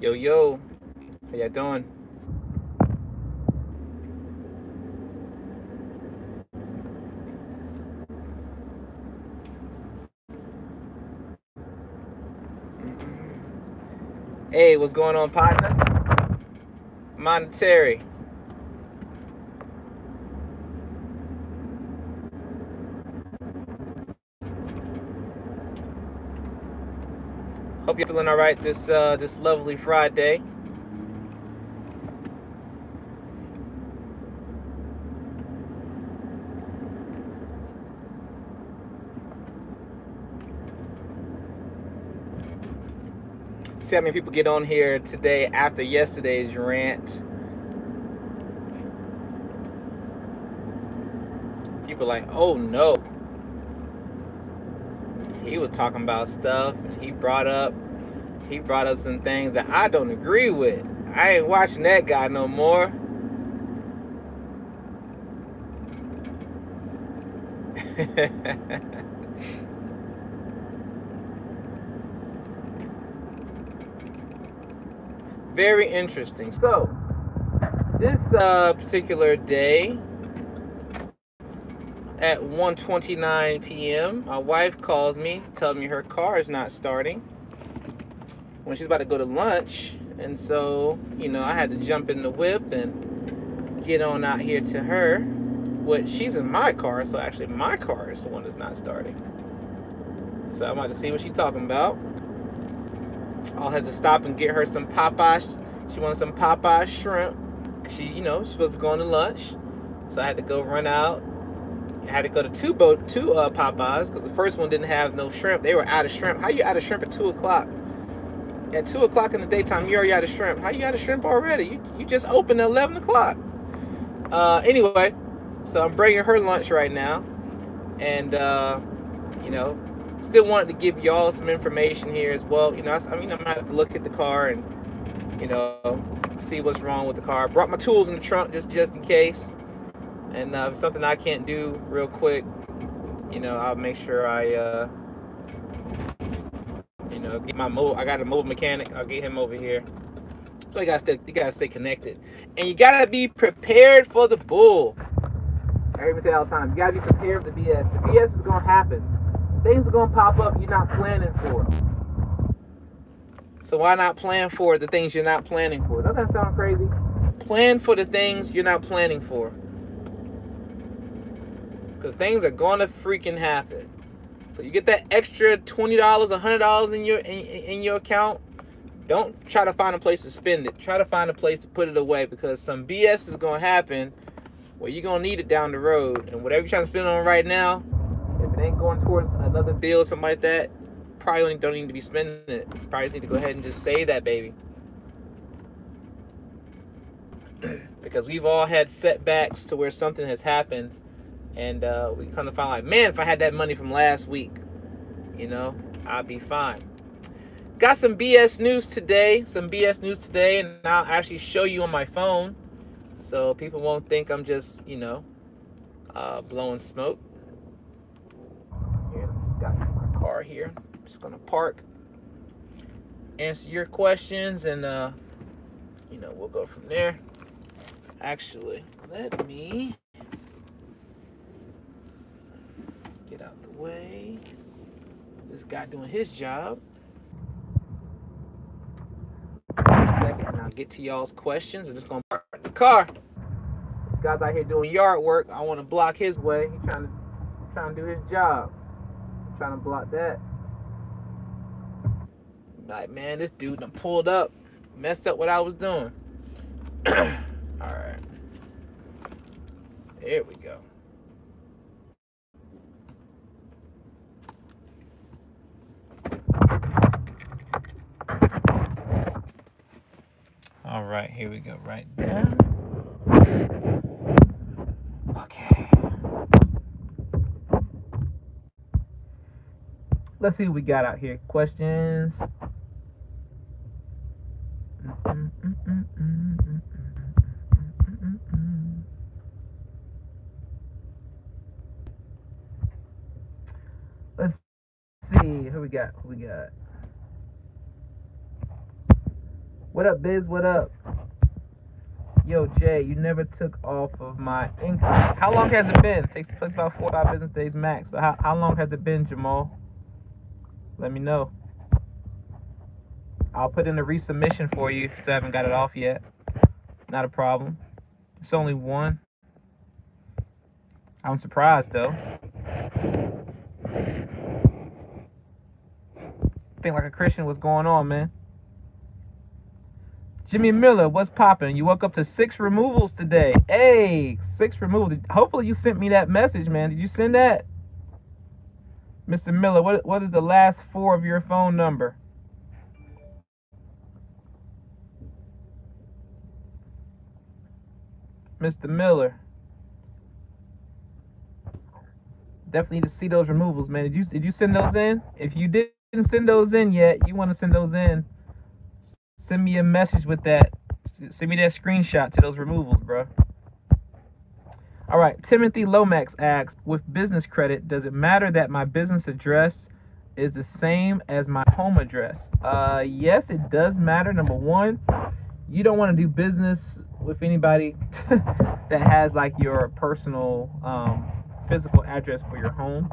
Yo, yo, how y'all doing? Hey, what's going on, partner? Monetary. Hope you're feeling all right this lovely Friday. See how many people get on here today after yesterday's rant. People are like, oh no. He was talking about stuff and he brought up some things that I don't agree with. I ain't watching that guy no more. Very interesting. So, this particular day at 1:29 p.m., my wife calls me, telling me her car is not starting when she's about to go to lunch. And so, you know, I had to jump in the whip and get on out here to her. She's in my car, so actually my car is the one that's not starting. So I'm about to see what she's talking about. I'll have to stop and get her some Popeye. She wants some Popeye shrimp. She's supposed to be going to lunch. So I had to go run out. I had to go to two Popeyes because the first one didn't have no shrimp. They were out of shrimp. How you out of shrimp at 2 o'clock? At 2 o'clock in the daytime, you're already out of shrimp. How you out of shrimp already? You just opened at 11 o'clock. Anyway, so I'm bringing her lunch right now. And, still wanted to give y'all some information here as well. I'm going to have to look at the car and, see what's wrong with the car. Brought my tools in the trunk just in case. And something I can't do real quick, I'll make sure I, get my I got a mobile mechanic. I'll get him over here. So you gotta stay connected, and you gotta be prepared for the bull. I hear me say all the time. You gotta be prepared for the BS. The BS is gonna happen. Things are gonna pop up you're not planning for. So why not plan for the things you're not planning for? Doesn't that sound crazy? Plan for the things you're not planning for. Because things are gonna freaking happen. So you get that extra $20, $100 in your account. Don't try to find a place to spend it. Try to find a place to put it away, because some BS is gonna happen where you're gonna need it down the road. And whatever you're trying to spend it on right now, if it ain't going towards another bill or something like that, probably don't need to be spending it. Probably need to go ahead and just save that baby. Because we've all had setbacks to where something has happened, and we kind of find like, man, if I had that money from last week, I'd be fine. Got some BS news today. And I'll actually show you on my phone, so people won't think I'm just, blowing smoke. Here, got my car here. I'm just gonna park, answer your questions, and we'll go from there. Actually, let me get out the way. This guy doing his job. Second, I'll get to y'all's questions. I'm just gonna park the car. This guy's out here doing yard work. I want to block his way. He's trying to do his job. I'm trying to block that. Like, man, this dude done pulled up, messed up what I was doing. All right, there we go. All right, here we go, right there. Okay. Let's see what we got out here. Questions. Let's see. Who we got? Who we got? What up, Biz? What up? Yo, Jay, you never took off of my income. How long has it been? It takes place about 4 or 5 business days max. But how long has it been, Jamal? Let me know. I'll put in a resubmission for you if you haven't got it off yet. Not a problem. It's only one. I'm surprised, though. Think like a Christian. What's going on, man? Jimmy Miller, what's popping? You woke up to 6 removals today. Hey, 6 removals. Hopefully you sent me that message, man. Did you send that? Mr. Miller, what is the last 4 of your phone number? Mr. Miller. Definitely need to see those removals, man. Did you send those in? If you didn't send those in yet, you want to send those in. Send me a message with that. Send me that screenshot to those removals, bro. All right. Timothy Lomax asks, with business credit, does it matter that my business address is the same as my home address? Yes, it does matter. Number one, you don't want to do business with anybody that has like your personal physical address for your home.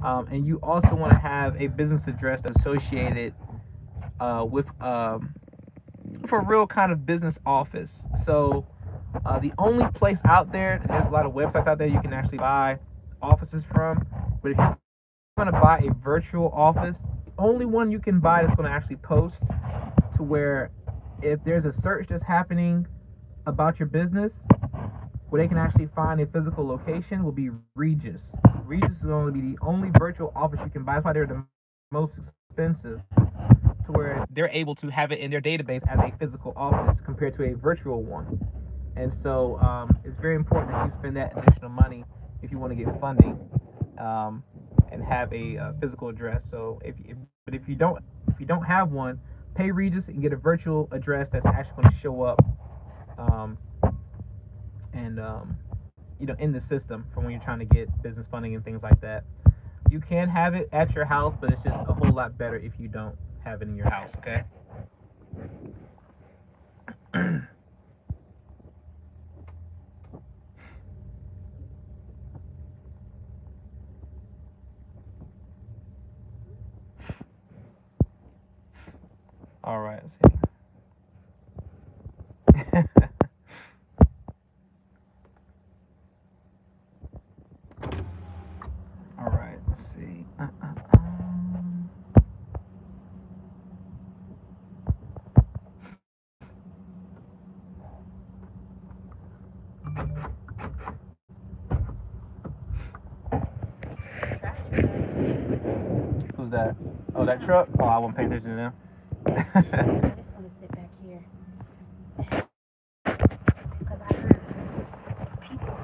And you also want to have a business address that's associated with a real kind of business office. So the only place out there, and there's a lot of websites out there you can actually buy offices from, but if you're going to buy a virtual office, only one you can buy that's going to actually post to where if there's a search that's happening about your business, where they can actually find a physical location, will be Regus. Regus is going to be the only virtual office you can buy. That's why they're the most expensive, to where they're able to have it in their database as a physical office compared to a virtual one. And so it's very important that you spend that additional money if you want to get funding and have a physical address. So if you don't have one, pay Regus and get a virtual address that's actually going to show up in the system for when you're trying to get business funding and things like that. You can have it at your house, but it's just a whole lot better if you don't have it in your house, okay? All right, let's see. All right, let's see. Who's that? Oh, that truck? Oh, I wasn't paying attention to them. I just want to sit back here. Because I heard people.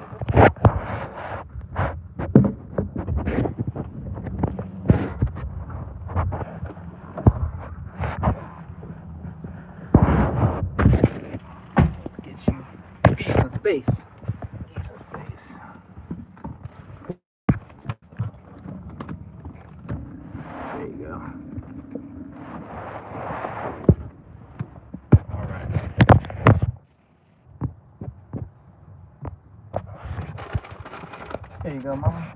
Get you some space. Get some space. There you go. All right. There you go, Mama.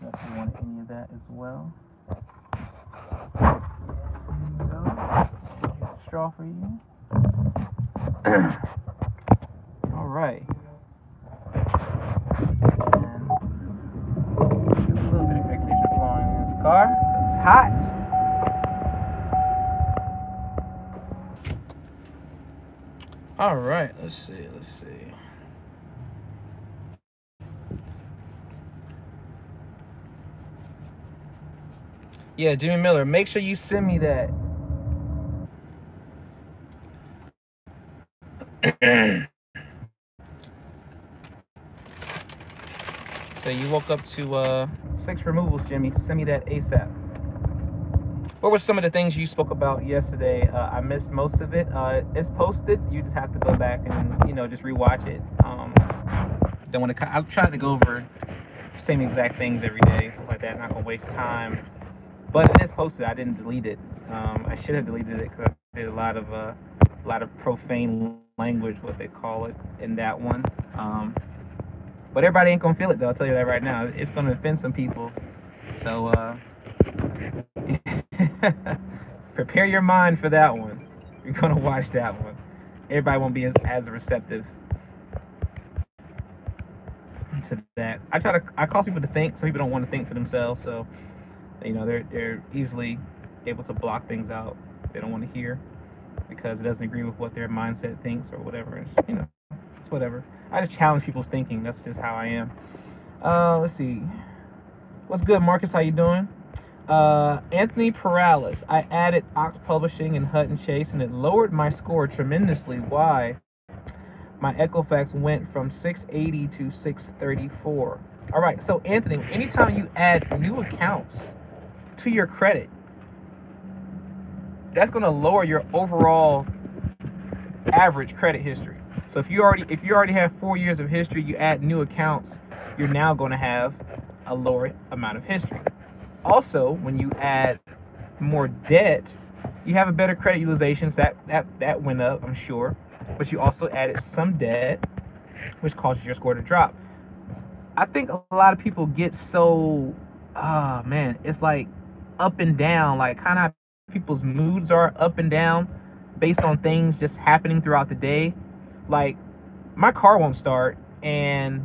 If you want any of that as well. There you go. Here's a straw for you. All right. And a little bit of air conditioner flowing in this car. It's hot. All right, let's see. Yeah, Jimmy Miller, make sure you send me that. So you woke up to 6 removals, Jimmy. Send me that ASAP. What were some of the things you spoke about yesterday? I missed most of it. It's posted. You just have to go back and, you know, just rewatch it. Don't want to. I'm trying to go over the same exact things every day, stuff like that. Not gonna waste time. But it is posted. I didn't delete it. I should have deleted it because I did a lot of profane language, what they call it, in that one. But everybody ain't gonna feel it though. I'll tell you that right now. It's gonna offend some people. So prepare your mind for that one. You're gonna watch that one. Everybody won't be as receptive to that. I cause people to think. Some people don't want to think for themselves, so you know they're easily able to block things out they don't want to hear because it doesn't agree with what their mindset thinks or whatever. It's, you know, it's whatever. I just challenge people's thinking. That's just how I am. Let's see. What's good, Marcus? How you doing? Anthony Perales. I added Ox Publishing and Hutton Chase, and it lowered my score tremendously. Why? My Equifax went from 680 to 634. All right, so Anthony, anytime you add new accounts to your credit, that's going to lower your overall average credit history. So if you already have 4 years of history, you add new accounts, you're now going to have a lower amount of history. Also, when you add more debt, you have a better credit utilization. So that went up, I'm sure. But you also added some debt, which causes your score to drop. I think a lot of people get so, man, it's like up and down, like kind of people's moods are up and down based on things just happening throughout the day. Like, my car won't start, and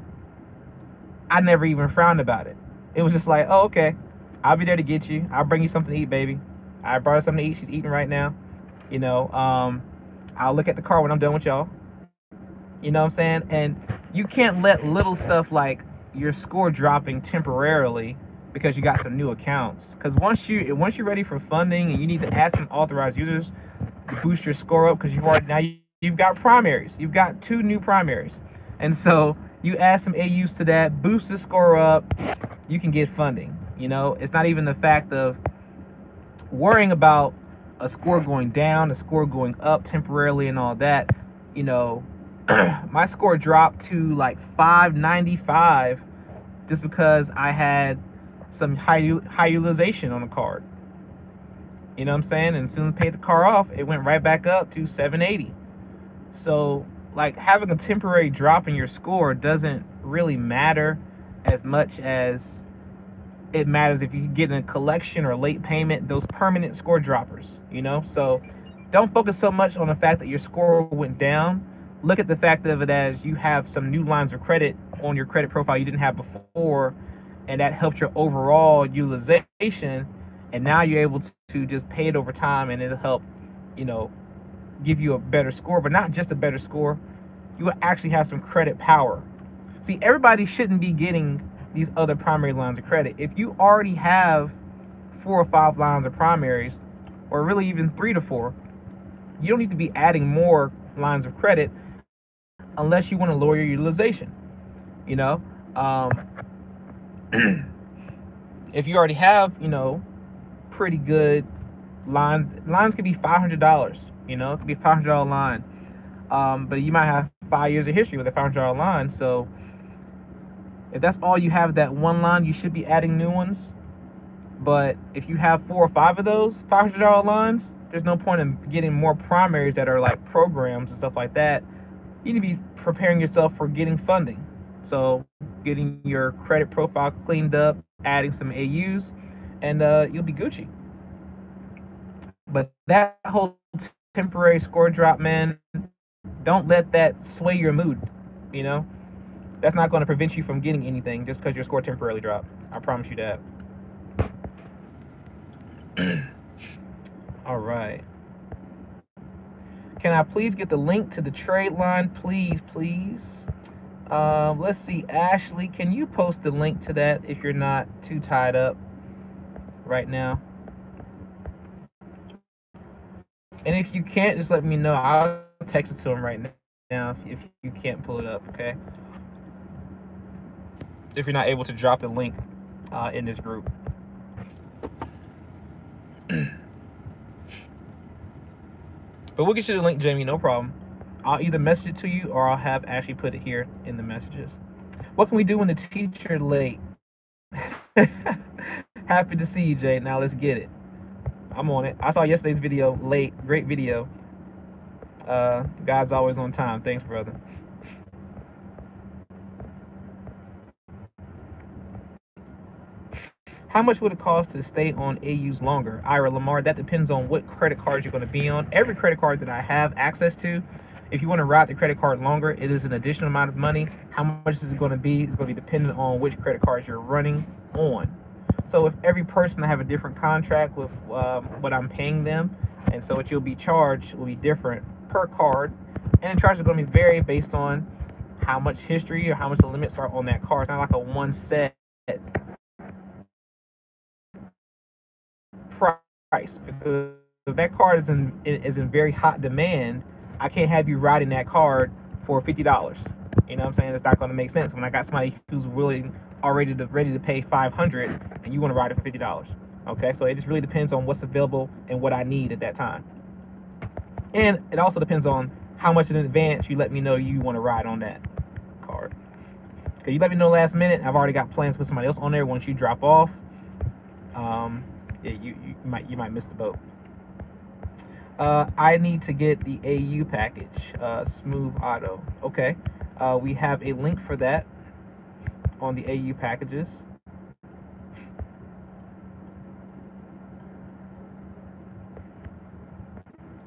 I never even frowned about it. It was just like, oh, okay, I'll be there to get you. I'll bring you something to eat, baby. I brought her something to eat. She's eating right now. You know, I'll look at the car when I'm done with y'all. You know what I'm saying? And you can't let little stuff like your score dropping temporarily because you got some new accounts. Because once you're ready for funding and you need to add some authorized users to boost your score up, because you've got primaries. You've got 2 new primaries. And so you add some AUs to that, boost the score up, you can get funding. You know, it's not even the fact of worrying about a score going down, a score going up temporarily and all that. You know, my score dropped to like 595 just because I had some high utilization on the card. You know what I'm saying? And as soon as I paid the car off, it went right back up to 780. So like having a temporary drop in your score doesn't really matter as much as it matters if you get in a collection or late payment, those permanent score droppers, you know? So don't focus so much on the fact that your score went down. Look at the fact of it as you have some new lines of credit on your credit profile you didn't have before, and that helped your overall utilization, and now you're able to just pay it over time, and it'll help, you know, give you a better score. But not just a better score, you will actually have some credit power. See, everybody shouldn't be getting these other primary lines of credit. If you already have 4 or 5 lines of primaries, or really even 3 to 4, you don't need to be adding more lines of credit unless you want to lower your utilization. You know, if you already have, you know, pretty good lines could be $500. You know, it could be a $500 line, but you might have 5 years of history with a $500 line. So if that's all you have, that one line, you should be adding new ones. But if you have 4 or 5 of those $500 lines, there's no point in getting more primaries that are like programs and stuff like that. You need to be preparing yourself for getting funding. So getting your credit profile cleaned up, adding some AUs, and you'll be Gucci. But that whole temporary score drop, man, don't let that sway your mood. You know, that's not going to prevent you from getting anything just because your score temporarily dropped. I promise you that. All right. Can I please get the link to the trade line, please? Let's see, Ashley, can you post the link to that if you're not too tied up right now? And if you can't, just let me know. I'll text it to him right now if you can't pull it up, okay? if you're not able to drop the link in this group. But we'll get you the link, Jamie, no problem. I'll either message it to you or I'll have Ashley put it here in the messages. What can we do when the teacher late? Happy to see you, Jay. Now let's get it. I'm on it. I saw yesterday's video late. Great video. God's always on time. Thanks, brother. How much would it cost to stay on AUs longer? Ira Lamar, that depends on what credit cards you're going to be on. Every credit card that I have access to, if you want to ride the credit card longer, it is an additional amount of money. How much is it going to be? It's going to be dependent on which credit cards you're running on. So if every person I have a different contract with what I'm paying them, and so what you'll be charged will be different per card, and the charges are going to be vary based on how much history or how much the limits are on that card. It's not like a one set price, because if that card is in very hot demand, I can't have you riding that card for $50. You know what I'm saying? It's not going to make sense when I got somebody who's willing already ready to pay $500 and you want to ride it for $50. Okay, so it just really depends on what's available and what I need at that time. And it also depends on how much in advance you let me know you want to ride on that card. Okay, you let me know last minute, I've already got plans to put somebody else on there once you drop off. Yeah, you might miss the boat. I need to get the AU package, Smooth Auto. Okay, we have a link for that on the AU packages.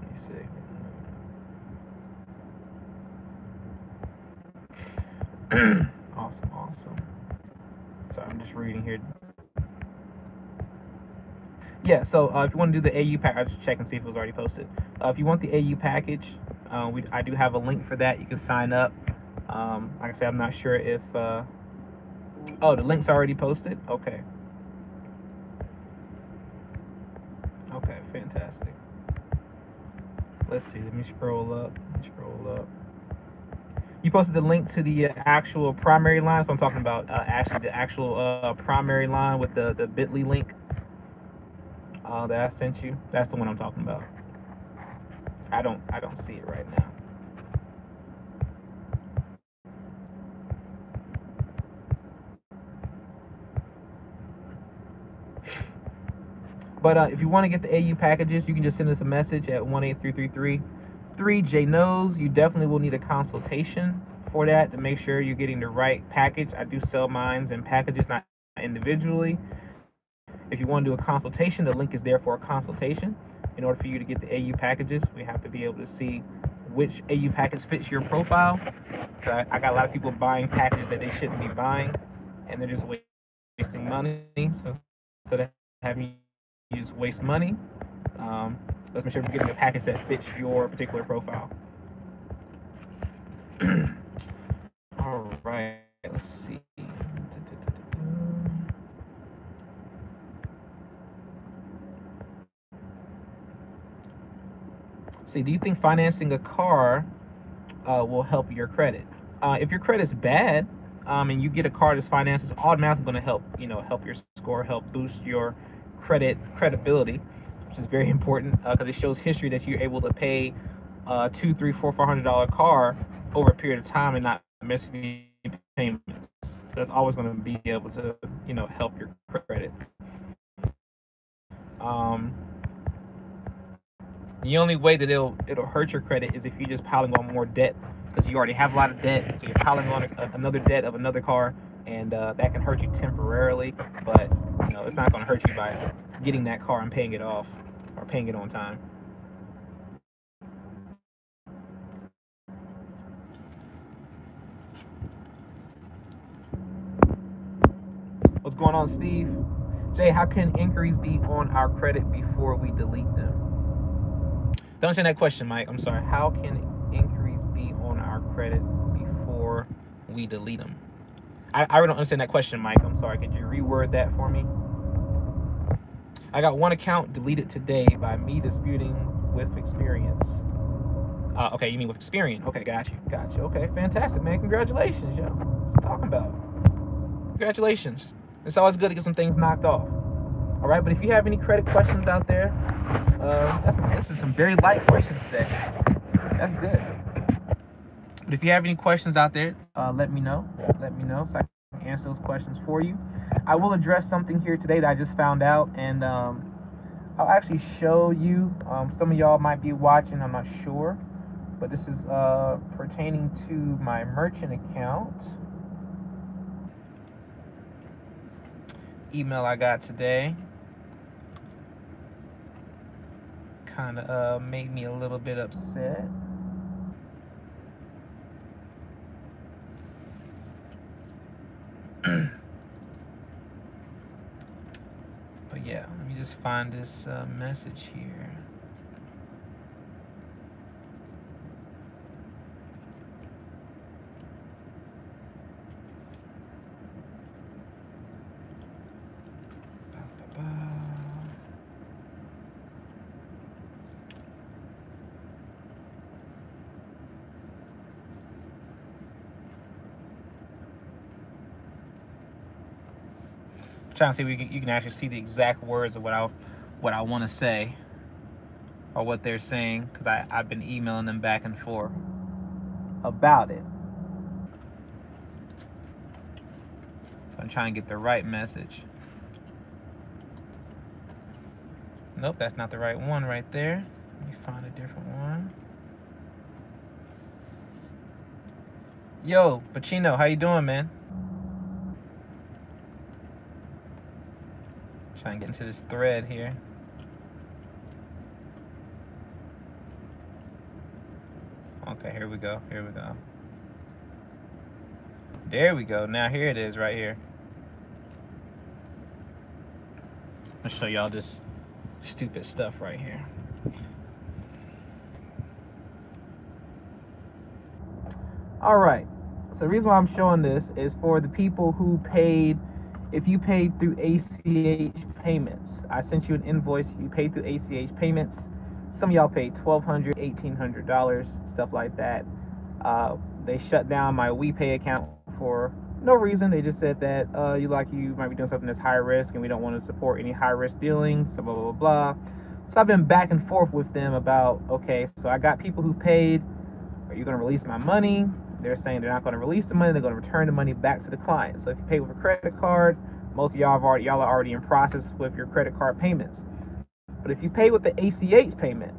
Let me see. Awesome. Sorry, I'm just reading here. Yeah, so if you want to do the AU package, I'll just check and see if it was already posted. If you want the AU package, I do have a link for that. You can sign up. Like I said, I'm not sure if... oh, the link's already posted? Okay. Okay, fantastic. Let's see. Let me scroll up. You posted the link to the actual primary line, so I'm talking about actually the actual primary line with the bit.ly link that I sent you. That's the one I'm talking about. I don't see it right now. But if you want to get the AU packages, you can just send us a message at 1-833-3J-KNOWS. You definitely will need a consultation for that to make sure you're getting the right package. I do sell mines in packages, not individually. If you want to do a consultation, the link is there for a consultation. In order for you to get the AU packages, we have to be able to see which AU package fits your profile. I got a lot of people buying packages that they shouldn't be buying, and they're just wasting money. So instead of having you waste money, let's make sure we're getting a package that fits your particular profile. All right, let's see. See, do you think financing a car will help your credit? If your credit's bad, and you get a car that's financed, it's automatically going to help, help your score, help boost your credibility, which is very important because it shows history that you're able to pay $200, $300, $400, $500 car over a period of time and not missing any payments. So that's always going to be able to, help your credit. The only way that it'll hurt your credit is if you're just piling on more debt, because you already have a lot of debt, so you're piling on another debt of another car, and that can hurt you temporarily, but it's not going to hurt you by getting that car and paying it off or paying it on time. What's going on, Steve? Jay, how can inquiries be on our credit before we delete them? Don't understand that question, Mike. I'm sorry. How can inquiries be on our credit before we delete them? I really don't understand that question, Mike. I'm sorry. Could you reword that for me? I got one account deleted today by me disputing with Experian. Okay, you mean with Experian? Okay, got you. Okay, fantastic, man. Congratulations, yo. That's what I'm talking about. Congratulations. It's always good to get some things knocked off. All right, but if you have any credit questions out there, this is some very light questions today. That's good. But if you have any questions out there, let me know. Let me know so I can answer those questions for you. I will address something here today that I just found out, and I'll actually show you. Some of y'all might be watching, I'm not sure, but this is pertaining to my merchant account. Email I got today kind of made me a little bit upset. But yeah, let me just find this message here. Trying to see if you can actually see the exact words of what I want to say, or what they're saying, because I've been emailing them back and forth about it. So I'm trying to get the right message. Nope, that's not the right one right there. Let me find a different one. Yo, Pacino, how you doing, man? Trying to get into this thread here. Okay, here we go. Here we go. There we go. Now here it is right here. I'll show y'all this stupid stuff right here. All right. So the reason why I'm showing this is for the people who paid. If you paid through ACH payments, I sent you an invoice, you paid through ACH payments. Some of y'all paid $1,200, $1,800, stuff like that. They shut down my WePay account for no reason. They just said that you might be doing something that's high risk and we don't want to support any high risk dealings, so blah, blah, blah. So I've been back and forth with them about, okay, so I got people who paid. Are you going to release my money? They're saying they're not going to release the money. They're going to return the money back to the client. So if you pay with a credit card, most of y'all are already in process with your credit card payments. But if you pay with the ACH payment,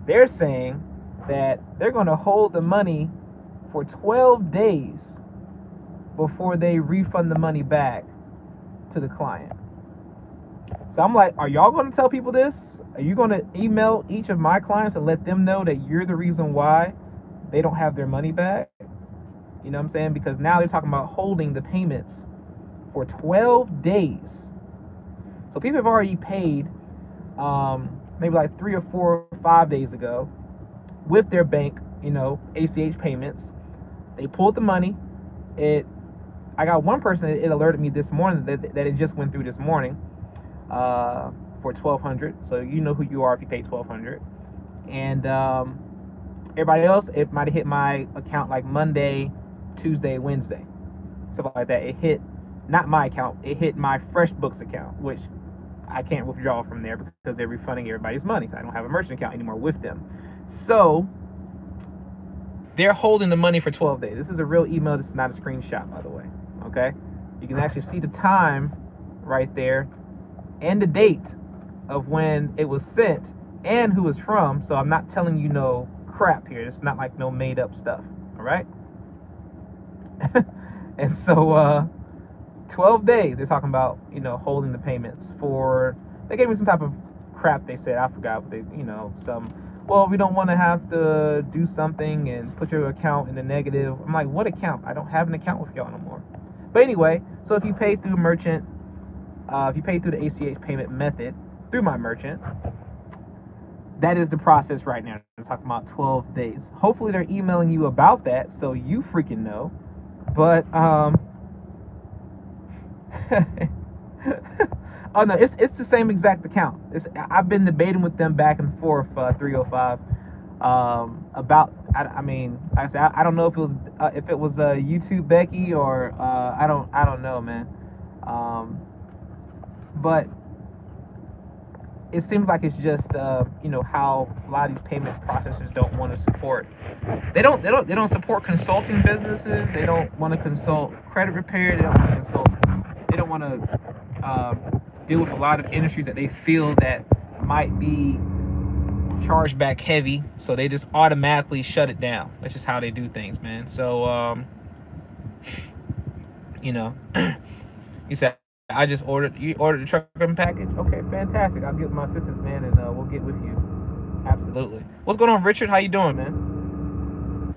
they're saying that they're going to hold the money for 12 days before they refund the money back to the client. So I'm like, are y'all going to tell people this? Are you going to email each of my clients and let them know that you're the reason why they don't have their money back? You know what I'm saying? Because now they're talking about holding the payments for 12 days. So people have already paid maybe like 3 or 4 or 5 days ago with their bank, ACH payments. They pulled the money. I got one person, it alerted me this morning that it just went through this morning for $1,200. So you know who you are if you paid $1,200. And everybody else, it might have hit my account like Monday, Tuesday, Wednesday, stuff like that. It hit not my account, it hit my FreshBooks account, which I can't withdraw from there because they're refunding everybody's money. I don't have a merchant account anymore with them. So they're holding the money for 12 days. This is a real email. This is not a screenshot, by the way. Okay, you can actually see the time right there and the date of when it was sent and who it's from. So I'm not telling you no crap here. It's not like no made up stuff. All right. And so 12 days they're talking about, holding the payments for. They gave me some type of crap. They said, I forgot what they, we don't want to have to do something and put your account in the negative. I'm like, what account? I don't have an account with y'all no more. But anyway, so if you pay through merchant, if you pay through the ACH payment method through my merchant, that is the process right now. I'm talking about 12 days. Hopefully they're emailing you about that so you freaking know. But oh no, it's the same exact account. I've been debating with them back and forth, 305. about. I mean, like I said, I don't know if it was YouTube Becky or I don't know, man. But it seems like it's just you know, how a lot of these payment processors don't want to support. They don't support consulting businesses. They don't want to consult credit repair. They don't want to consult. They don't want to deal with a lot of industries that they feel that might be chargeback heavy. So they just automatically shut it down. That's just how they do things, man. So you know, you said you ordered the truck and package. Okay, fantastic. I'll get my assistants, man, and we'll get with you. Absolutely. What's going on, Richard? How you doing, man?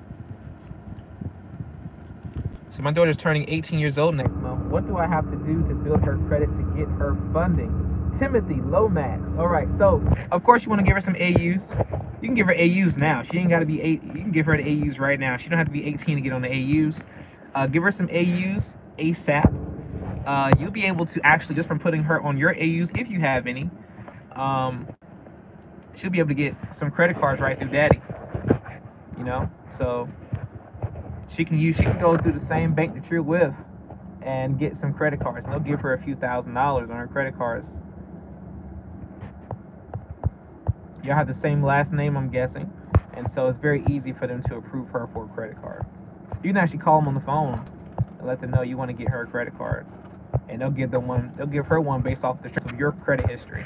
So my daughter's turning 18 years old next month. What do I have to do to build her credit to get her funding? Timothy Lomax. All right. So of course you want to give her some AUs. You can give her AUs now. She ain't got to be 8. You can give her the AUs right now. She don't have to be 18 to get on the AUs. Give her some AUs ASAP. You'll be able to actually, just from putting her on your AUs, if you have any, she'll be able to get some credit cards right through Daddy. You know, so she can go through the same bank that you're with and get some credit cards. And they'll give her a few $1,000s on her credit cards. Y'all have the same last name, I'm guessing, and so it's very easy for them to approve her for a credit card. You can actually call them on the phone and let them know you want to get her a credit card, and they'll give her one based off the strength of your credit history.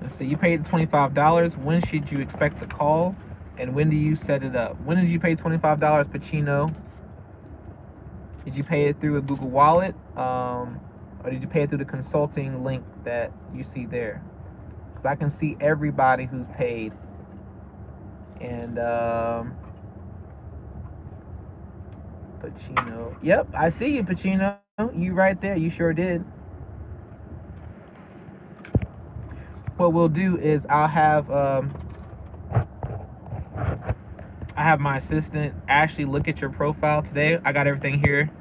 Let's see, you paid $25. When should you expect the call, and when do you set it up? When did you pay $25, Pacino? Did you pay it through a Google Wallet, or did you pay it through the consulting link that you see there? Because I can see everybody who's paid. And Pacino. Yep, I see you, Pacino. You right there. You sure did. What we'll do is I have my assistant Ashley look at your profile today. I got everything here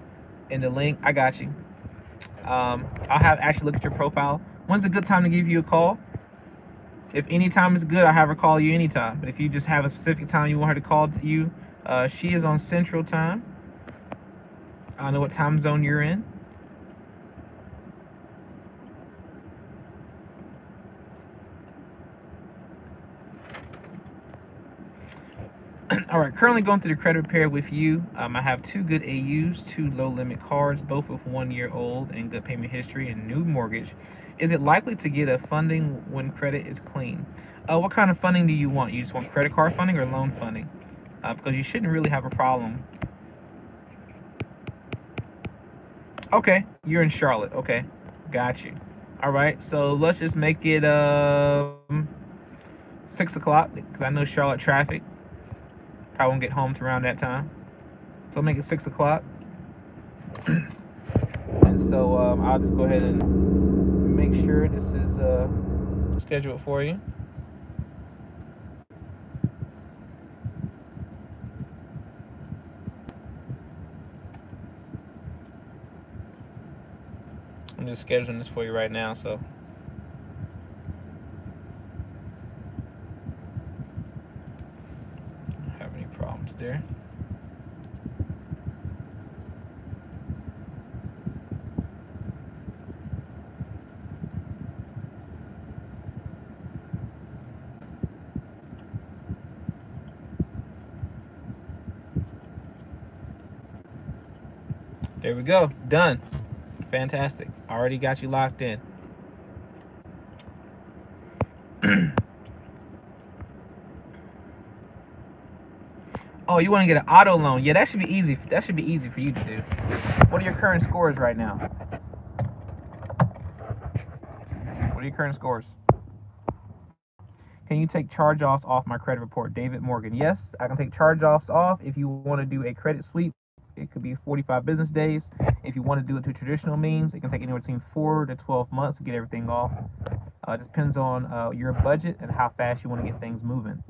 in the link. I got you. I'll have Ashley look at your profile. When's a good time to give you a call? If any time is good, I'll have her call you anytime. But if you just have a specific time you want her to call you, she is on Central Time. I don't know what time zone you're in. All right, currently going through the credit repair with you. I have 2 good AUs, 2 low limit cards, both with 1 year old and good payment history and new mortgage. Is it likely to get a funding when credit is clean? What kind of funding do you want? You just want credit card funding or loan funding? Because you shouldn't really have a problem. Okay, you're in Charlotte. Okay, got you. All right, so let's just make it 6 o'clock because I know Charlotte traffic. Probably won't get home to around that time. So I'll make it 6 o'clock. And so I'll just go ahead and make sure this is scheduled for you. I'm just scheduling this for you right now, so. Don't have any problems there. There we go. Done. Fantastic. Already got you locked in. Oh, you want to get an auto loan? Yeah, that should be easy. That should be easy for you to do. What are your current scores right now? What are your current scores? Can you take charge-offs off my credit report? David Morgan. Yes, I can take charge-offs off. If you want to do a credit sweep, it could be 45 business days. If you want to do it through traditional means, it can take anywhere between 4 to 12 months to get everything off. It depends on your budget and how fast you want to get things moving.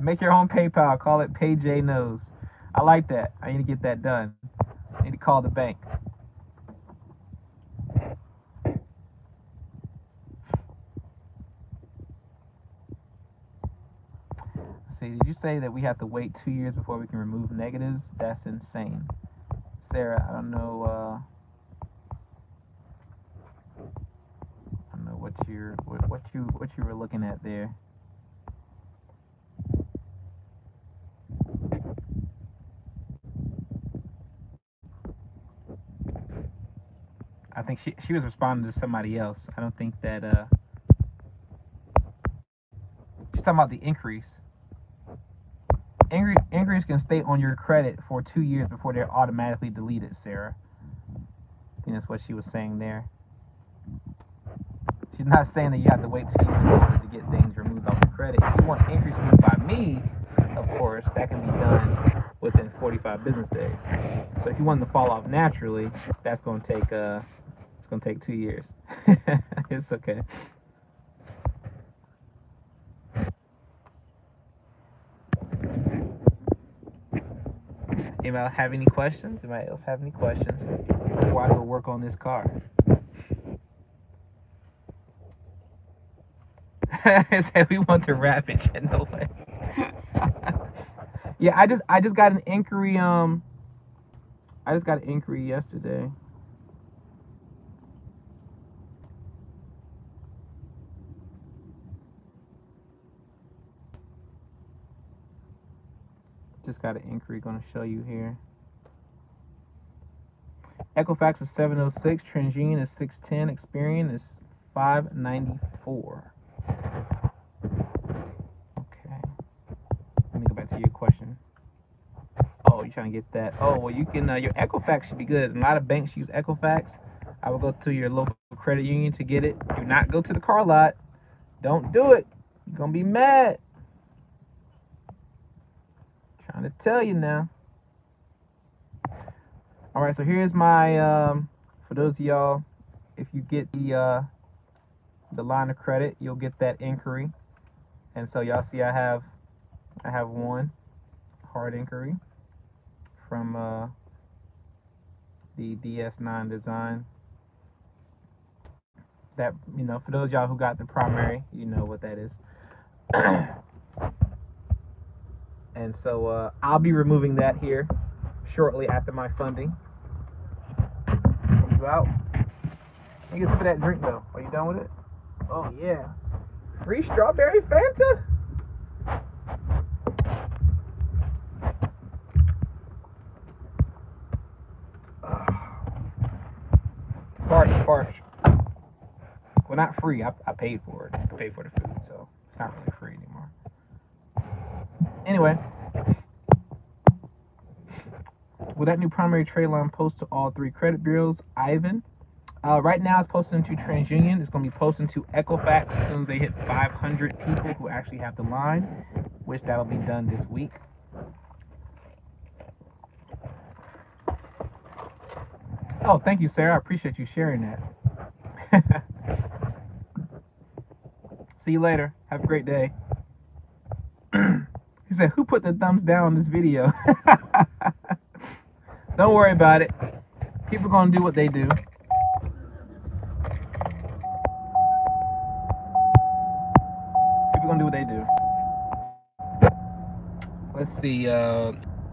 Make your own PayPal. Call it Pay J Knows. I like that. I need to get that done. I need to call the bank. Let's see, did you say that we have to wait 2 years before we can remove negatives? That's insane. Sarah, I don't know what you were looking at there. I think she was responding to somebody else. I don't think that she's talking about the increase. Increase can stay on your credit for 2 years before they're automatically deleted, Sarah. I think that's what she was saying there. She's not saying that you have to wait 2 years in order to get things removed off your credit. If you want increase removed by me, of course, that can be done within 45 business days. So if you want them to fall off naturally, that's going to take it's going to take 2 years. It's okay. Anybody else have any questions? Anybody else have any questions before I go work on this car? It said we want the Rapid. No way. Yeah, I just got an inquiry. I just got an inquiry yesterday. Just got an inquiry. Going to show you here. Equifax is 706. TransUnion is 610. Experian is 594. Okay. Let me go back to your question. Oh, you're trying to get that. Oh, well, you can, your Equifax should be good. A lot of banks use Equifax. I will go to your local credit union to get it. Do not go to the car lot. Don't do it. You're going to be mad. Trying to tell you now. All right, so here's my, for those of y'all, if you get the line of credit, you'll get that inquiry. And so y'all see I have one hard inquiry from the DS9 design. That, you know, for those of y'all who got the primary, you know what that is. And so I'll be removing that here shortly after my funding. You out? You get some of that drink though. Are you done with it? Oh yeah. Free strawberry Fanta? Sparks. Well, not free. I paid for it. I paid for the food, so it's not really free anymore. Anyway, will that new primary trade line post to all 3 credit bureaus, Ivan? Right now it's posting to TransUnion. It's going to be posting to Equifax as soon as they hit 500 people who actually have the line, which that'll be done this week. Oh, thank you, Sarah. I appreciate you sharing that. See you later. Have a great day. He said, who put the thumbs down on this video? Don't worry about it. People are going to do what they do. People are going to do what they do. Let's see.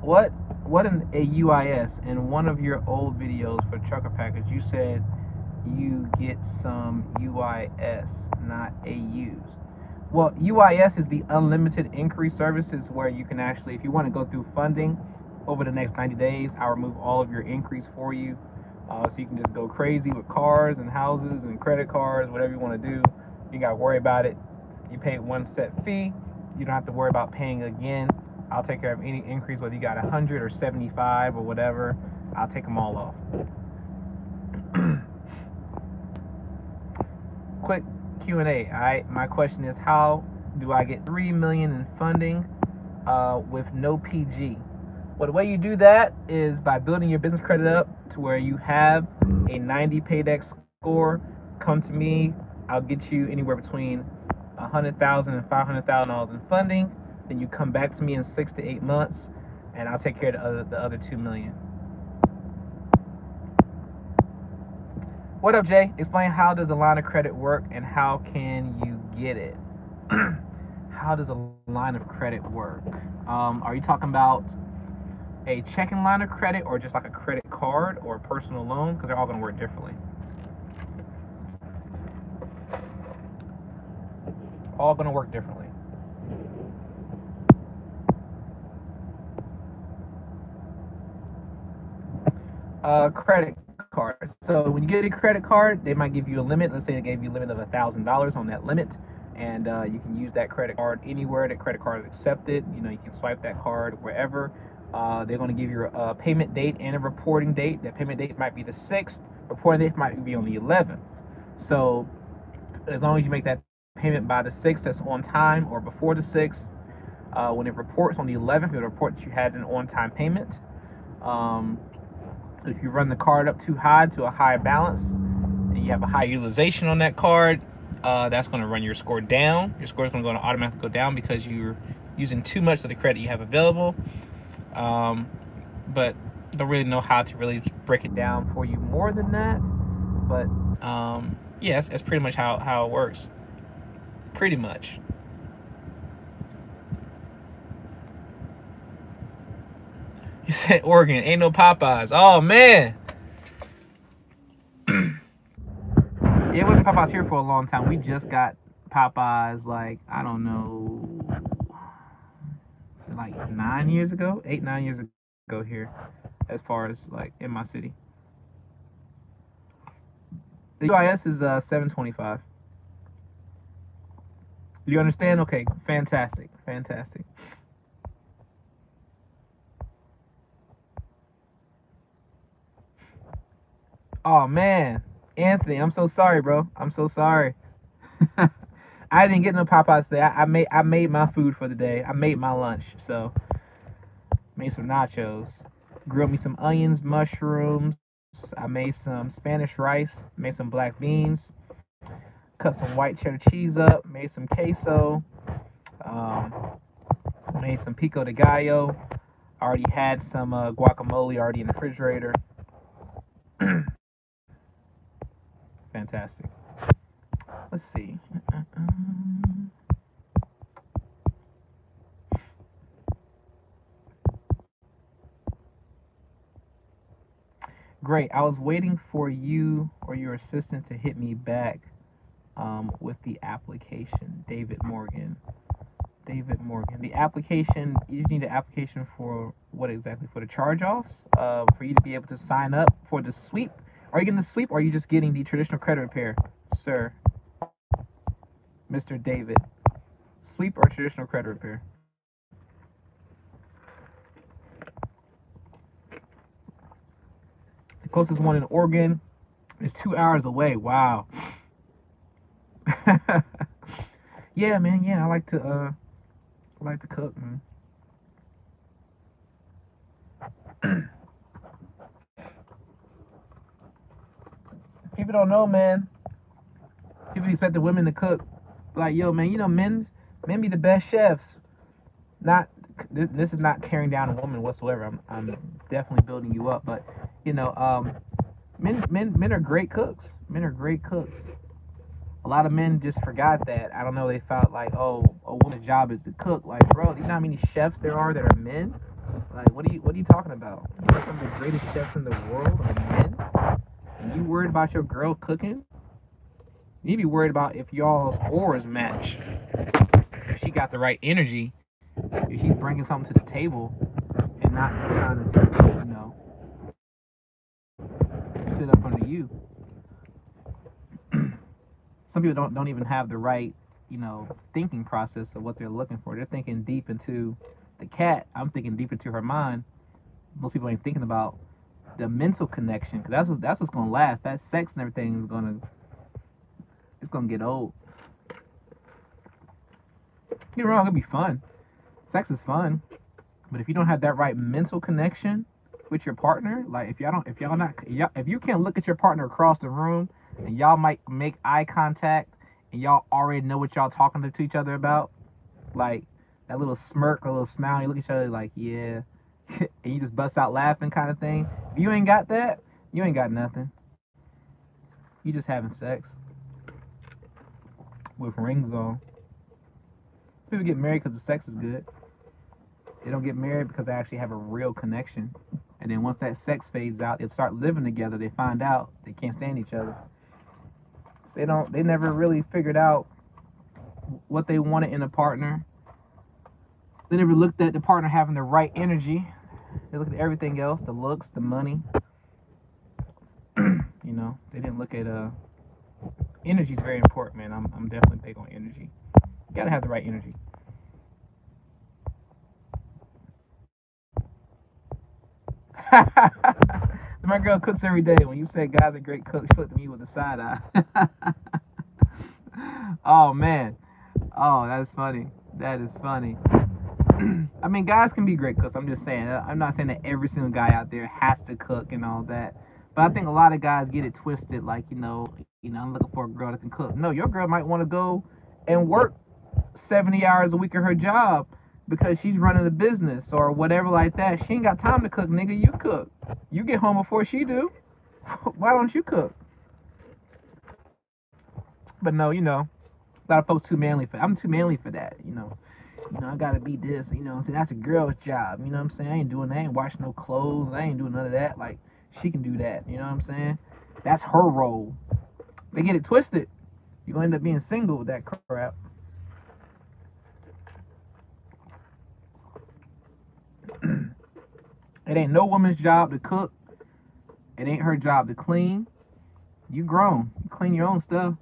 What a UIS? In one of your old videos for Trucker Package, you said you get some UIS, not AUs. Well, UIS is the unlimited increase services where you can actually, if you want to go through funding over the next 90 days, I'll remove all of your increase for you. So you can just go crazy with cars and houses and credit cards, whatever you want to do. You got to worry about it. You pay one set fee. You don't have to worry about paying again. I'll take care of any increase, whether you got 100 or 75 or whatever. I'll take them all off. Quick Q&A. All right, my question is, how do I get $3 million in funding with no PG? Well, the way you do that is by building your business credit up to where you have a 90 Paydex score. Come to me. I'll get you anywhere between $100,000 and $500,000 in funding. Then you come back to me in 6 to 8 months, and I'll take care of the other $2 million. What up, Jay? Explain how does a line of credit work and how can you get it? How does a line of credit work? Are you talking about a checking line of credit or just like a credit card or a personal loan? Because they're all going to work differently. All going to work differently. Credit card. So when you get a credit card, they might give you a limit. Let's say they gave you a limit of $1,000 on that limit, and you can use that credit card anywhere that credit card is accepted. You know, you can swipe that card wherever. They're going to give you a payment date and a reporting date. That payment date might be the 6th. Reporting date might be on the 11th. So as long as you make that payment by the 6th, that's on time, or before the 6th, when it reports on the 11th, it'll report that you had an on-time payment. If you run the card up too high to a high balance and you have a high utilization on that card, that's going to run your score down. Your score is going to automatically go down because you're using too much of the credit you have available. But don't really know how to really break it down for you more than that. But yeah, that's pretty much how it works. Pretty much. You said Oregon, ain't no Popeyes. Oh, man. Yeah, it wasn't Popeyes here for a long time. We just got Popeyes, like, I don't know, like 9 years ago? 8, 9 years ago here, as far as, like, in my city. The UIS is $7.25. Do you understand? Okay, fantastic, fantastic. Oh man, Anthony, I'm so sorry, bro. I'm so sorry. I didn't get no Popeyes today. I made my food for the day. I made my lunch. So made some nachos, grilled me some onions, mushrooms. I made some Spanish rice, made some black beans, cut some white cheddar cheese up, made some queso, made some pico de gallo. I already had some guacamole already in the refrigerator. Fantastic. Let's see. Great. I was waiting for you or your assistant to hit me back with the application. David Morgan. David Morgan. The application, you need an application for what exactly? For the charge-offs? For you to be able to sign up for the sweep? Are you getting the sweep or are you just getting the traditional credit repair, sir? Mr. David. Sweep or traditional credit repair? The closest one in Oregon is 2 hours away. Wow. Yeah, man. Yeah, I like to cook, man. People don't know, man. People expect the women to cook. Like, yo, man, you know, men be the best chefs. Not this is not tearing down a woman whatsoever. I'm definitely building you up, but you know, men are great cooks. Men are great cooks. A lot of men just forgot that. I don't know. They felt like, oh, a woman's job is to cook. Like, bro, do you know how many chefs there are that are men? Like, what are you talking about? You know, some of the greatest chefs in the world are men. And you worried about your girl cooking? You need to be worried about if y'all's auras match. If she got the right energy, if she's bringing something to the table and not trying to just, you know, sit up under you. Some people don't even have the right, you know, thinking process of what they're looking for. They're thinking deep into the cat. I'm thinking deep into her mind. Most people ain't thinking about the mental connection, because that's what's gonna last. That sex and everything is gonna get old. Don't get me wrong, it'll be fun. Sex is fun, but if you don't have that right mental connection with your partner, like if you can't look at your partner across the room and y'all might make eye contact and y'all already know what y'all talking to each other about, like that little smirk, a little smile, you look at each other like, yeah. And you just bust out laughing kind of thing. If you ain't got that, you ain't got nothing. You just having sex with rings on. People get married because the sex is good. They don't get married because they actually have a real connection. And then once that sex fades out, they start living together. They find out they can't stand each other. So they never really figured out what they wanted in a partner. They never looked at the partner having the right energy. They looked at everything else, the looks, the money. You know, they didn't look at energy is very important, man. I'm definitely big on energy. You gotta have the right energy. My girl cooks every day. When you said guys are great cooks, she looked at me with a side eye. Oh man. Oh, that is funny. That is funny. I mean, guys can be great cooks. I'm just saying. I'm not saying that every single guy out there has to cook and all that. But I think a lot of guys get it twisted. Like, you know, I'm looking for a girl that can cook. No, your girl might want to go and work 70 hours a week at her job because she's running a business or whatever like that. She ain't got time to cook, nigga. You cook. You get home before she do. Why don't you cook? But no, you know, a lot of folks too manly for. I'm too manly for that. You know, I gotta be this. You know, so that's a girl's job. You know what I'm saying? I ain't doing that. I ain't washing no clothes. I ain't doing none of that. Like, she can do that. You know what I'm saying? That's her role. They get it twisted. You're gonna end up being single with that crap. It ain't no woman's job to cook. It ain't her job to clean. You grown. You clean your own stuff.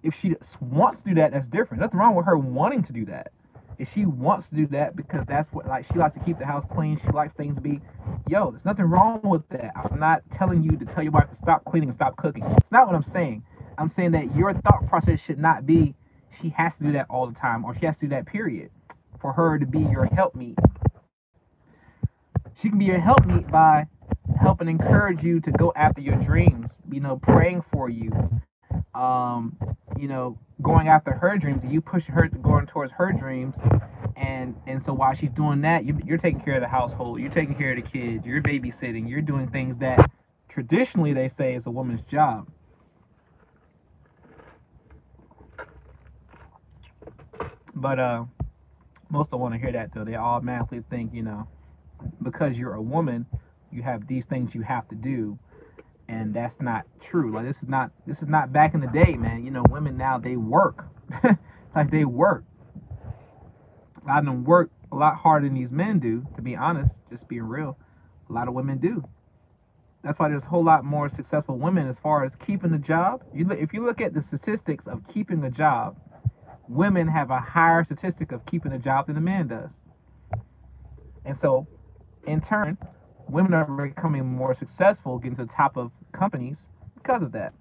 If she wants to do that, that's different. Nothing wrong with her wanting to do that. If she wants to do that because that's what, like, she likes to keep the house clean, she likes things to be, yo, there's nothing wrong with that. I'm not telling you to tell your wife to stop cleaning and stop cooking. It's not what I'm saying. I'm saying that your thought process should not be she has to do that all the time or she has to do that, period, for her to be your helpmeet. She can be your helpmeet by helping encourage you to go after your dreams, you know, praying for you, you know, going after her dreams, and you push her to going towards her dreams. And so while she's doing that, you're taking care of the household, you're taking care of the kids, you're babysitting, you're doing things that traditionally they say is a woman's job. But most don't want to hear that, though. They automatically think, you know, because you're a woman, you have these things you have to do, and that's not true. Like, this is not back in the day, man. You know, women now, they work. Like, they work. A lot of them work a lot harder than these men do, to be honest, just being real. A lot of women do. That's why there's a whole lot more successful women as far as keeping a job. If you look at the statistics of keeping a job, women have a higher statistic of keeping a job than a man does. And so, in turn, women are becoming more successful, getting to the top of companies because of that.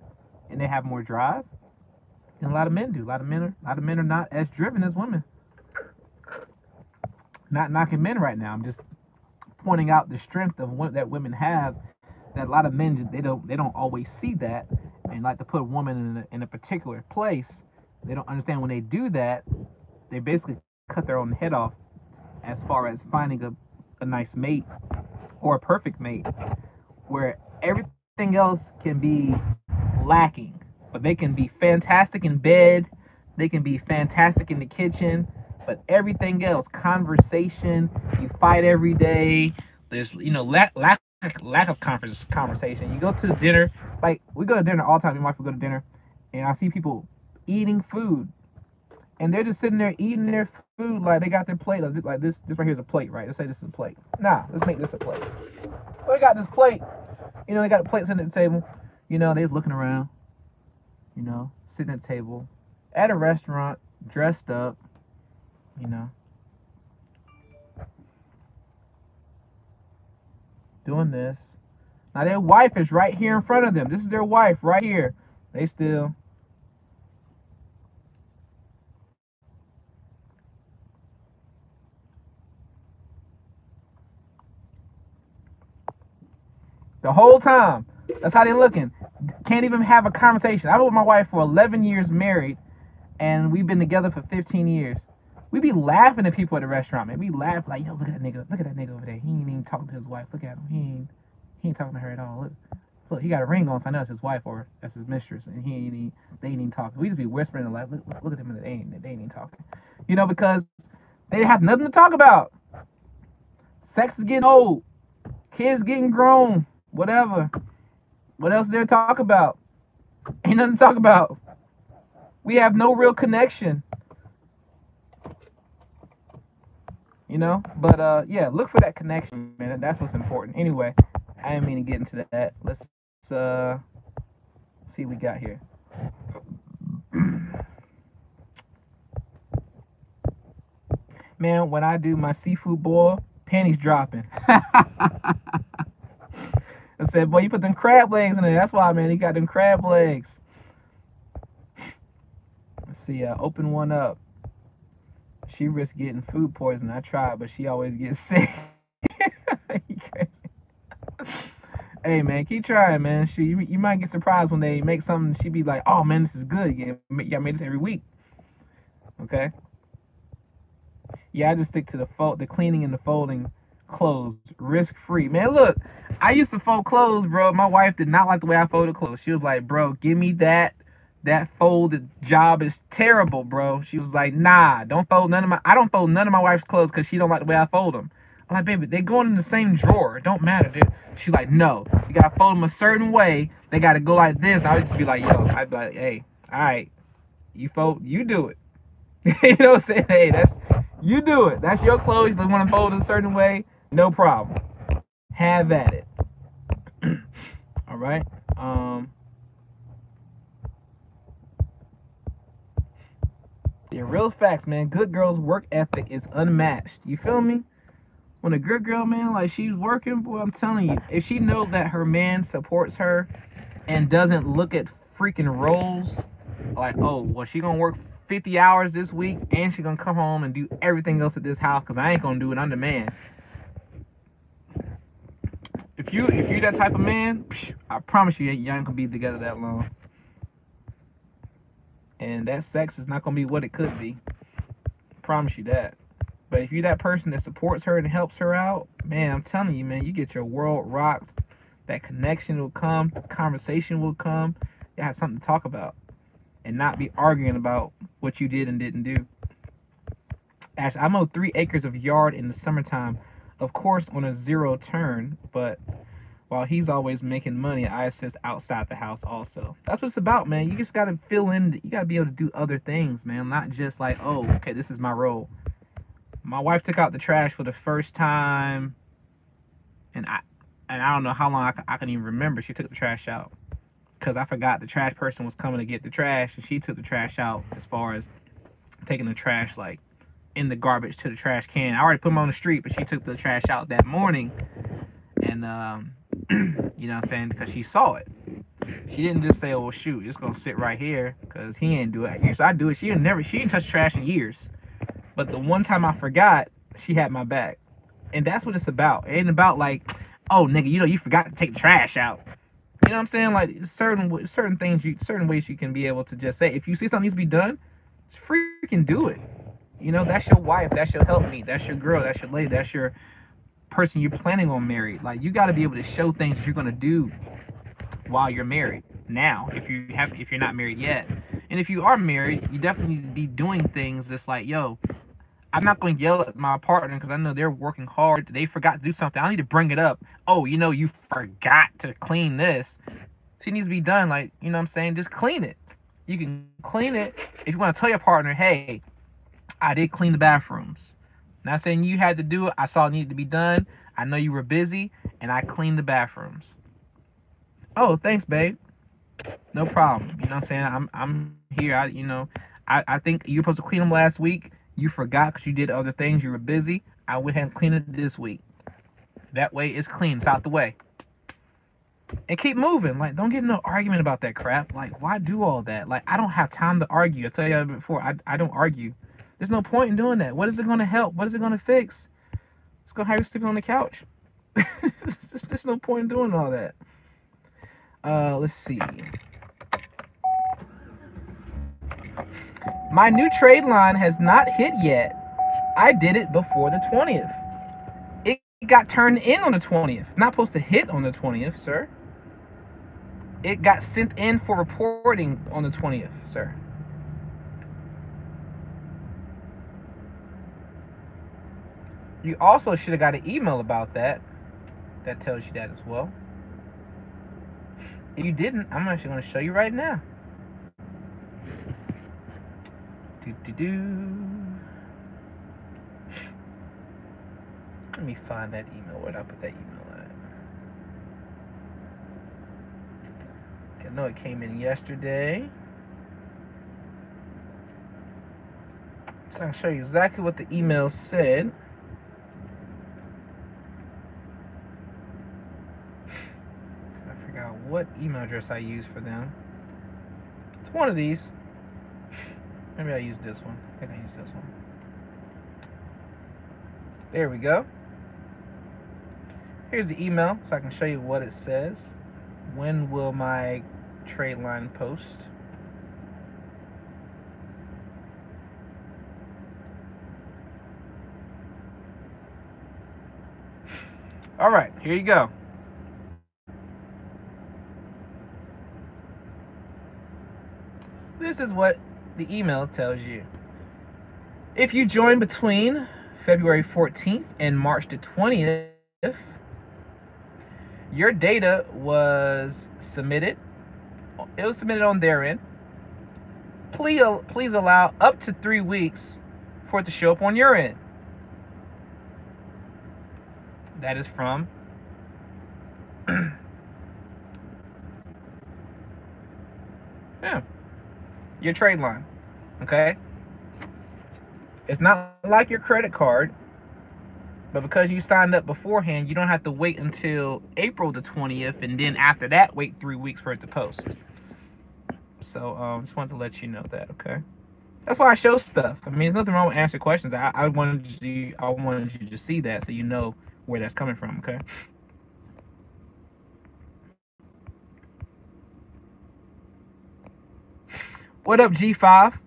And they have more drive than a lot of men do. A lot of men are not as driven as women. Not knocking men right now. I'm just pointing out the strength of what that women have, that a lot of men, they don't always see that, and like to put a woman in a particular place. They don't understand when they do that, they basically cut their own head off as far as finding a nice mate or a perfect mate, where everything else can be lacking, but they can be fantastic in bed, they can be fantastic in the kitchen, but everything else, conversation, you fight every day, there's, you know, lack of conversation. You go to dinner, like, we go to dinner all the time. My wife will go to dinner, and I see people eating food, and they're just sitting there eating their food like they got their plate. Like this right here is a plate, right? Let's say this is a plate. Nah, let's make this a plate. Well, they got this plate. You know, they got the plates sitting at the table. You know, they're looking around. You know, sitting at the table at a restaurant, dressed up. You know, doing this. Now their wife is right here in front of them. This is their wife right here. They still. The whole time. That's how they looking. Can't even have a conversation. I've been with my wife for 11 years married, and we've been together for 15 years. We be laughing at people at the restaurant, man. We laugh like, yo, look at that nigga over there. He ain't even talking to his wife. Look at him. He ain't talking to her at all. look, he got a ring on, so I know it's his wife or that's his mistress, and they ain't even talking. We just be whispering and like, look at them, and they ain't even talking. You know, because they have nothing to talk about. Sex is getting old. Kids getting grown. Whatever. What else is there to talk about? Ain't nothing to talk about. We have no real connection. You know? But, yeah, look for that connection, man. That's what's important. Anyway, I didn't mean to get into that. Let's see what we got here. Man, when I do my seafood boil, panties dropping. I said, boy, you put them crab legs in there. That's why, man, he got them crab legs. Let's see, open one up. She risks getting food poison. I tried, but she always gets sick. You crazy. Hey, man, keep trying, man. You might get surprised when they make something. She be like, oh, man, this is good. You gotta make this every week. Okay? Yeah, I just stick to the cleaning and the folding clothes, risk-free. Man, look, I used to fold clothes, bro. My wife did not like the way I folded clothes. She was like, bro, give me that folded job is terrible, bro. She was like, nah, I don't fold none of my wife's clothes because she don't like the way I fold them. I'm like, baby, they going in the same drawer. It don't matter, dude. She's like, no, you gotta fold them a certain way. They gotta go like this. And I would just be like, yo, I'd be like, hey, all right, you do it. You know what I'm saying? Hey, you do it. That's your clothes. You want to fold it a certain way, no problem. Have at it. All right. Yeah, real facts, man. Good girl's work ethic is unmatched. You feel me? When a good girl, man, like she's working, boy, I'm telling you, if she knows that her man supports her and doesn't look at freaking roles, like, oh, well, she gonna work 50 hours this week and she gonna come home and do everything else at this house because I ain't gonna do it. I'm the man. If you that type of man, I promise you, y'all ain't gonna be together that long. And that sex is not gonna be what it could be. Promise you that. But if you're that person that supports her and helps her out, man, I'm telling you, man, you get your world rocked. That connection will come, conversation will come. You have something to talk about and not be arguing about what you did and didn't do. Actually, I mow 3 acres of yard in the summertime, of course on a zero turn, but while he's always making money, I assist outside the house also. That's what it's about, man. You just gotta fill in, you gotta be able to do other things, man. Not just like, oh, okay, this is my role. My wife took out the trash for the first time, and I don't know how long I can even remember she took the trash out. Because I forgot the trash person was coming to get the trash, and she took the trash out as far as taking the trash, like, in the garbage to the trash can. I already put them on the street, but she took the trash out that morning, and, you know what I'm saying, because she saw it. She didn't just say, oh, well, shoot, it's going to sit right here, because he ain't do it. So I do it. She didn't touch trash in years. But the one time I forgot, she had my back. And that's what it's about. It ain't about, like, oh, nigga, you know, you forgot to take the trash out. You know what I'm saying? Like, certain things, certain ways you can be able to just say, if you see something needs to be done, just freaking do it. You know, that's your wife, that's your helpmeet, that's your girl, that's your lady, that's your person you're planning on married. Like, you got to be able to show things that you're going to do while you're married. Now, if you're not married yet. And if you are married, you definitely need to be doing things that's like, yo, I'm not going to yell at my partner because I know they're working hard. They forgot to do something. I need to bring it up. Oh, you know, you forgot to clean this. She needs to be done. Like, you know what I'm saying? Just clean it. You can clean it if you want to tell your partner, hey, I did clean the bathrooms. Not saying you had to do it. I saw it needed to be done. I know you were busy, and I cleaned the bathrooms. Oh, thanks, babe. No problem. You know what I'm saying? I'm here. I think you were supposed to clean them last week. You forgot because you did other things. You were busy. I went ahead and cleaned it this week. That way it's clean. It's out the way. And keep moving. Like, don't get in no argument about that crap. Like, why do all that? Like, I don't have time to argue. I tell you before, I don't argue. There's no point in doing that. What is it going to help? What is it going to fix? It's going to have you sleeping on the couch. There's no point in doing all that. Let's see. My new trade line has not hit yet. I did it before the 20th. It got turned in on the 20th. Not supposed to hit on the 20th, sir. It got sent in for reporting on the 20th, sir. You also should have got an email about that. That tells you that as well. If you didn't, I'm actually going to show you right now. Let me find that email. Where did I put that email at? I know it came in yesterday. So I can show you exactly what the email said. What email address I use for them. It's one of these. Maybe I use this one. I think I use this one. There we go. Here's the email so I can show you what it says. When will my trade line post? All right, here you go. This is what the email tells you. If you join between February 14th and March the 20th, your data was submitted. It was submitted on their end. Please allow up to 3 weeks for it to show up on your end. That is from your trade line. Okay? It's not like your credit card, but because you signed up beforehand, you don't have to wait until April the 20th, and then after that, wait 3 weeks for it to post. So, just wanted to let you know that, okay? That's why I show stuff. I mean, there's nothing wrong with answering questions. I wanted you to see that so you know where that's coming from, okay? What up, G5?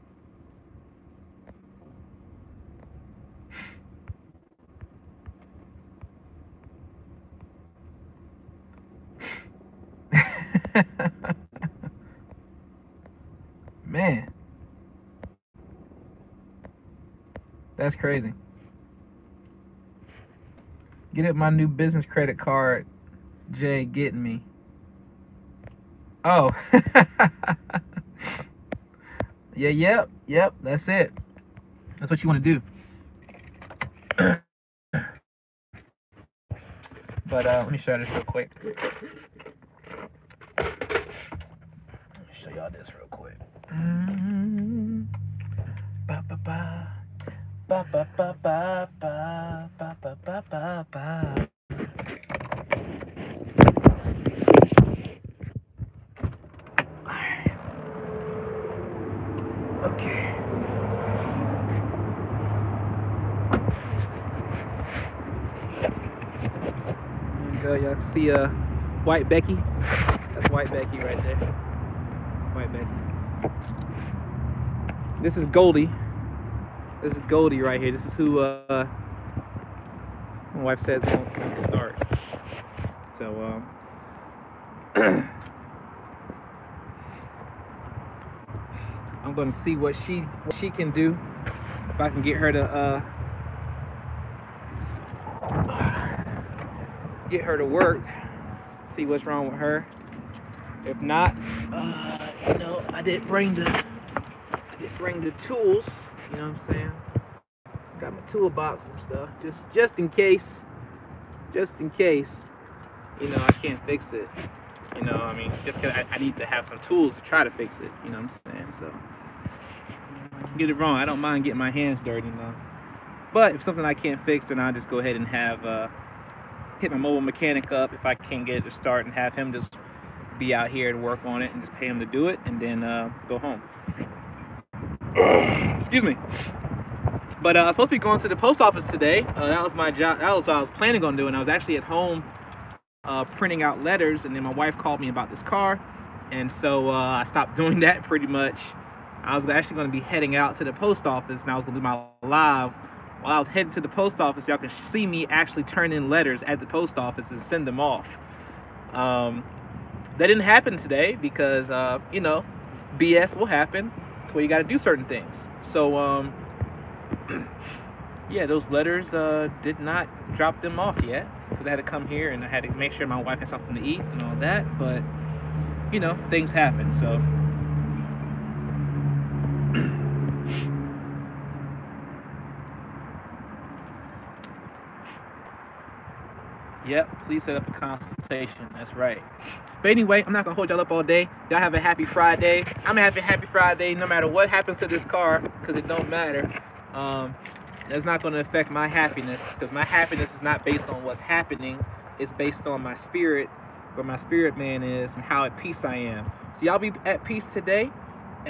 Man, that's crazy. Get up my new business credit card, Jay, getting me. Oh. Yeah, yep, that's it. That's what you want to do. But let me show you this real quick. Let me show y'all this real quick. Ba ba ba ba ba ba ba ba ba ba ba ba ba. Okay. There you go. Y'all see White Becky? That's White Becky right there. White Becky. This is Goldie. This is Goldie right here. This is who my wife says won't start. So I'm gonna see what she can do. If I can get her to work, see what's wrong with her. If not, you know, I did bring the tools. You know what I'm saying? Got my toolbox and stuff, just in case. You know, I can't fix it. You know, I mean, just cause I need to have some tools to try to fix it. You know what I'm saying? So, don't get it wrong, I don't mind getting my hands dirty, you know. But if something I can't fix, then I'll just go ahead and have hit my mobile mechanic up if I can't get it to start, and have him just be out here and work on it, and just pay him to do it, and then go home. Excuse me. But I was supposed to be going to the post office today. That was my job. That was what I was planning on doing. I was actually at home printing out letters, and then my wife called me about this car, and so I stopped doing that pretty much. I was actually going to be heading out to the post office, and I was going to do my live while I was heading to the post office. Y'all can see me actually turn in letters at the post office and send them off. that didn't happen today because, you know, BS will happen where you got to do certain things. So, yeah, those letters did not drop them off yet. So they had to come here, and I had to make sure my wife had something to eat and all that. But, you know, things happen. So, yep, please set up a consultation. That's right. But anyway, I'm not going to hold y'all up all day. Y'all have a happy Friday. I'm going to have a happy Friday no matter what happens to this car, because it don't matter. That's not going to affect my happiness, because my happiness is not based on what's happening. It's based on my spirit, where my spirit man is, and how at peace I am. So y'all be at peace today.